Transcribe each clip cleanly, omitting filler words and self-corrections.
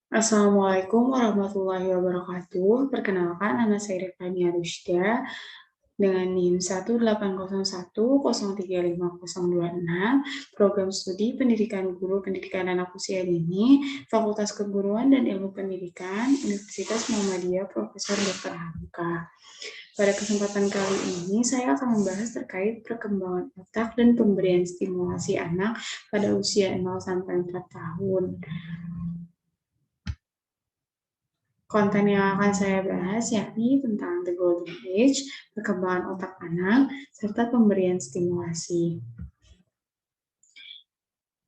Assalamualaikum warahmatullahi wabarakatuh. Perkenalkan, nama saya Rifania Rushda dengan NIM 18010305026, Program Studi Pendidikan Guru Pendidikan Anak Usia Dini, Fakultas Keguruan dan Ilmu Pendidikan, Universitas Muhammadiyah Profesor Dr. Hamka. Pada kesempatan kali ini, saya akan membahas terkait perkembangan otak dan pemberian stimulasi anak pada usia 0-4 tahun. Konten yang akan saya bahas yakni tentang the golden age, perkembangan otak anak, serta pemberian stimulasi.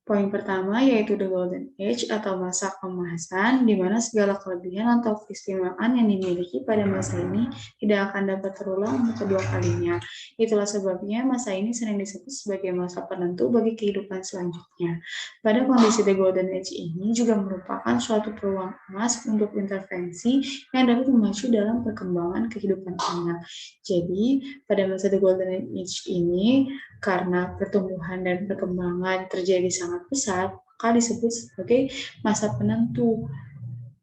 Poin pertama yaitu the golden age atau masa kemasan, di mana segala kelebihan atau keistimewaan yang dimiliki pada masa ini tidak akan dapat terulang untuk kedua kalinya. Itulah sebabnya masa ini sering disebut sebagai masa penentu bagi kehidupan selanjutnya. Pada kondisi the golden age ini juga merupakan suatu peluang emas untuk intervensi yang dapat memacu dalam perkembangan kehidupan anak. Jadi, pada masa the golden age ini, karena pertumbuhan dan perkembangan terjadi sangat pesat, maka disebut sebagai masa penentu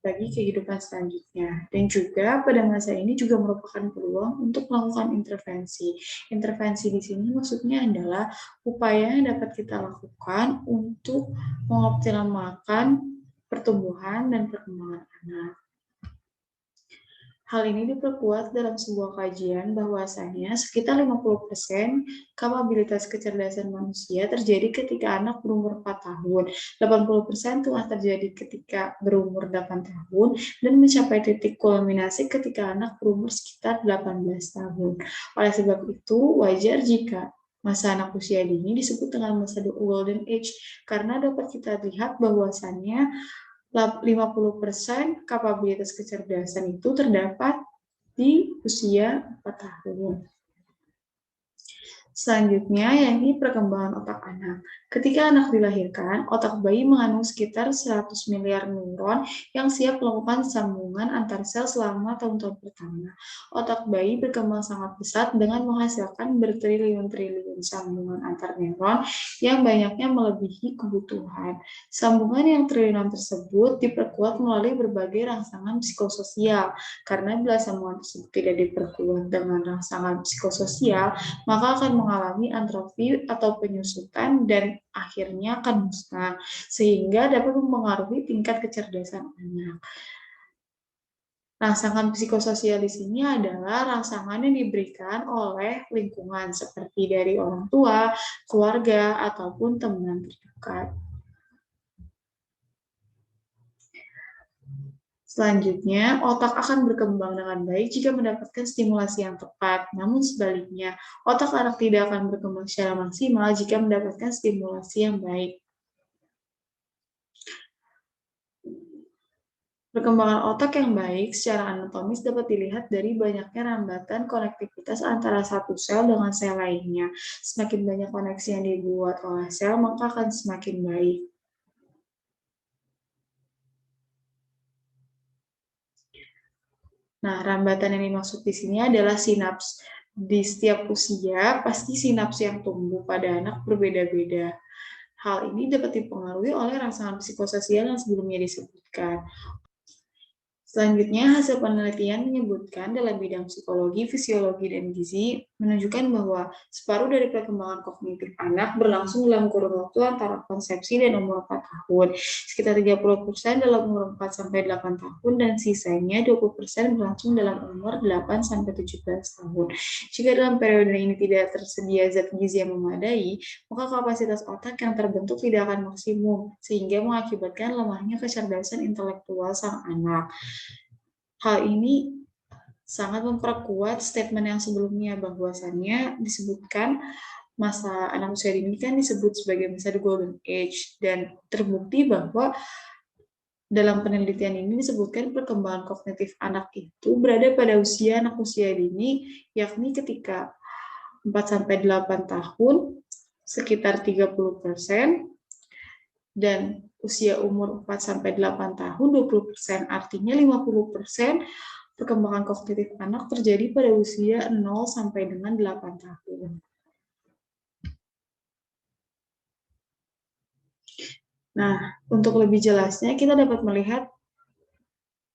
bagi kehidupan selanjutnya. Dan juga pada masa ini juga merupakan peluang untuk melakukan intervensi. Intervensi di sini maksudnya adalah upaya yang dapat kita lakukan untuk mengoptimalkan pertumbuhan dan perkembangan anak. Hal ini diperkuat dalam sebuah kajian bahwasannya sekitar 50% kapabilitas kecerdasan manusia terjadi ketika anak berumur 4 tahun, 80% telah terjadi ketika berumur 8 tahun, dan mencapai titik kulminasi ketika anak berumur sekitar 18 tahun. Oleh sebab itu, wajar jika masa anak usia dini disebut dengan masa the golden age, karena dapat kita lihat bahwasannya 50% kapabilitas kecerdasan itu terdapat di usia 4 tahun. Selanjutnya, yakni perkembangan otak anak. Ketika anak dilahirkan, otak bayi mengandung sekitar 100 miliar neuron yang siap melakukan sambungan antar sel selama tahun-tahun pertama. Otak bayi berkembang sangat pesat dengan menghasilkan bertriliun-triliun sambungan antar neuron yang banyaknya melebihi kebutuhan. Sambungan yang triliunan tersebut diperkuat melalui berbagai rangsangan psikososial, karena bila sambungan tersebut tidak diperkuat dengan rangsangan psikososial, maka akan mengalami atrofi atau penyusutan dan akhirnya akan musnah, sehingga dapat mempengaruhi tingkat kecerdasan anak. Rangsangan psikososial di sini adalah rangsangan yang diberikan oleh lingkungan, seperti dari orang tua, keluarga, ataupun teman terdekat. Selanjutnya, otak akan berkembang dengan baik jika mendapatkan stimulasi yang tepat. Namun sebaliknya, otak anak tidak akan berkembang secara maksimal jika mendapatkan stimulasi yang baik. Perkembangan otak yang baik secara anatomis dapat dilihat dari banyaknya rambatan konektivitas antara satu sel dengan sel lainnya. Semakin banyak koneksi yang dibuat oleh sel, maka akan semakin baik. Nah, rambatan yang dimaksud di sini adalah sinaps. Di setiap usia, pasti sinaps yang tumbuh pada anak berbeda-beda. Hal ini dapat dipengaruhi oleh rangsangan psikososial yang sebelumnya disebutkan. Selanjutnya, hasil penelitian menyebutkan dalam bidang psikologi, fisiologi, dan gizi menunjukkan bahwa separuh dari perkembangan kognitif anak berlangsung dalam kurun waktu antara konsepsi dan umur 4 tahun, sekitar 30% dalam umur 4-8 tahun, dan sisanya 20% berlangsung dalam umur 8-17 tahun. Jika dalam periode ini tidak tersedia zat gizi yang memadai, maka kapasitas otak yang terbentuk tidak akan maksimum, sehingga mengakibatkan lemahnya kecerdasan intelektual sang anak. Hal ini sangat memperkuat statement yang sebelumnya, bahwasannya disebutkan masa anak usia dini kan disebut sebagai masa the golden age, dan terbukti bahwa dalam penelitian ini disebutkan perkembangan kognitif anak itu berada pada usia anak usia dini, yakni ketika 4-8 tahun sekitar 30%, dan usia umur 4-8 tahun 20%, artinya 50% perkembangan kognitif anak terjadi pada usia 0 sampai dengan 8 tahun. Nah, untuk lebih jelasnya kita dapat melihat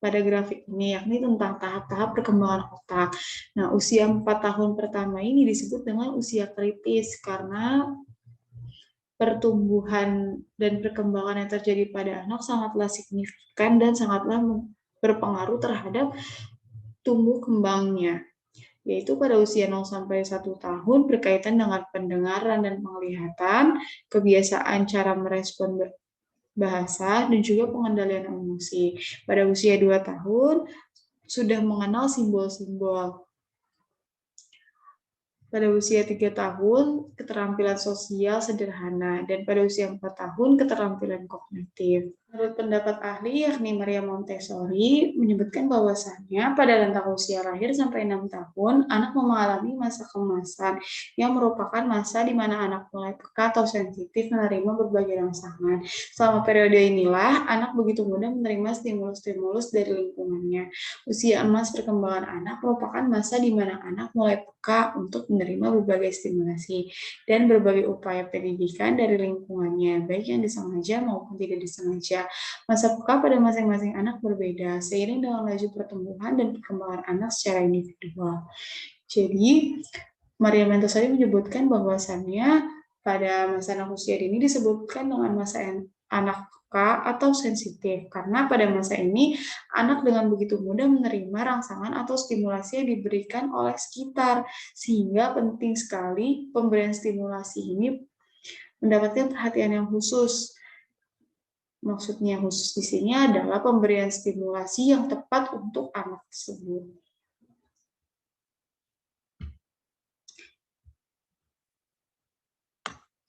pada grafik ini, yakni tentang tahap-tahap perkembangan otak. Nah, usia 4 tahun pertama ini disebut dengan usia kritis karena pertumbuhan dan perkembangan yang terjadi pada anak sangatlah signifikan dan sangatlah berpengaruh terhadap tumbuh kembangnya, yaitu pada usia 0 sampai 1 tahun berkaitan dengan pendengaran dan penglihatan, kebiasaan cara merespon bahasa, dan juga pengendalian emosi. Pada usia 2 tahun sudah mengenal simbol-simbol. Pada usia 3 tahun, keterampilan sosial sederhana, dan pada usia 4 tahun, keterampilan kognitif. Menurut pendapat ahli, yakni Maria Montessori, menyebutkan bahwasannya pada rentang usia lahir sampai 6 tahun, anak mengalami masa kemasan, yang merupakan masa di mana anak mulai peka atau sensitif menerima berbagai rangsangan. Selama periode inilah, anak begitu mudah menerima stimulus-stimulus dari lingkungannya. Usia emas perkembangan anak merupakan masa di mana anak mulai peka untuk menerima berbagai stimulasi dan berbagai upaya pendidikan dari lingkungannya, baik yang disengaja maupun tidak disengaja. Masa peka pada masing-masing anak berbeda, seiring dengan laju pertumbuhan dan perkembangan anak secara individual. Jadi, Maria Montessori menyebutkan bahwasannya pada masa anak usia dini disebutkan dengan masa anak peka atau sensitif, karena pada masa ini anak dengan begitu mudah menerima rangsangan atau stimulasi yang diberikan oleh sekitar, sehingga penting sekali pemberian stimulasi ini mendapatkan perhatian yang khusus. Maksudnya khusus di sini adalah pemberian stimulasi yang tepat untuk anak tersebut.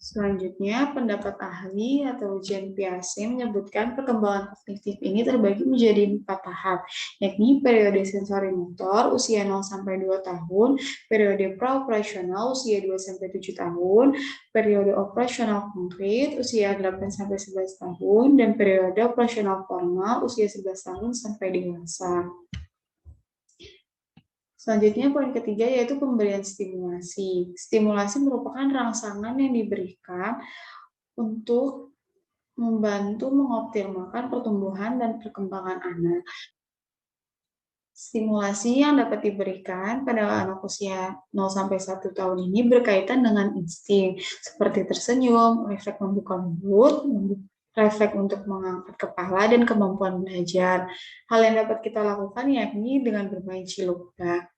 Selanjutnya, pendapat ahli atau Jean Piaget menyebutkan perkembangan kognitif ini terbagi menjadi 4 tahap, yakni periode sensori motor usia 0 sampai 2 tahun, periode praoperasional usia 2 sampai 7 tahun, periode operasional konkret usia 8 sampai 11 tahun, dan periode operasional formal usia 11 tahun sampai dewasa. Selanjutnya, poin ketiga yaitu pemberian stimulasi. Stimulasi merupakan rangsangan yang diberikan untuk membantu mengoptimalkan pertumbuhan dan perkembangan anak. Stimulasi yang dapat diberikan pada anak usia 0 sampai 1 tahun ini berkaitan dengan insting, seperti tersenyum, refleks membuka mulut, refleks untuk mengangkat kepala, dan kemampuan belajar. Hal yang dapat kita lakukan yakni dengan bermain cilukda.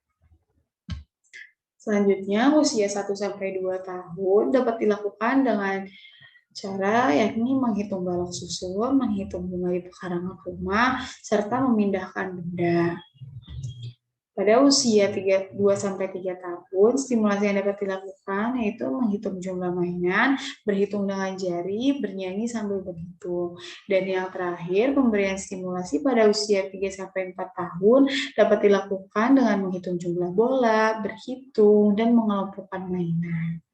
Selanjutnya, usia 1 sampai 2 tahun dapat dilakukan dengan cara yakni menghitung balok susun, menghitung bunga di pekarangan rumah, serta memindahkan benda. Pada usia 2 sampai 3 tahun, stimulasi yang dapat dilakukan yaitu menghitung jumlah mainan, berhitung dengan jari, bernyanyi sambil berhitung. Dan yang terakhir, pemberian stimulasi pada usia 3 sampai 4 tahun dapat dilakukan dengan menghitung jumlah bola, berhitung, dan mengelompokkan mainan.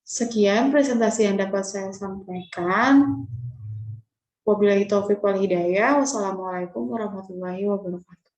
Sekian presentasi yang dapat saya sampaikan. Wabillahi taufiq wal hidayah. Wassalamualaikum warahmatullahi wabarakatuh.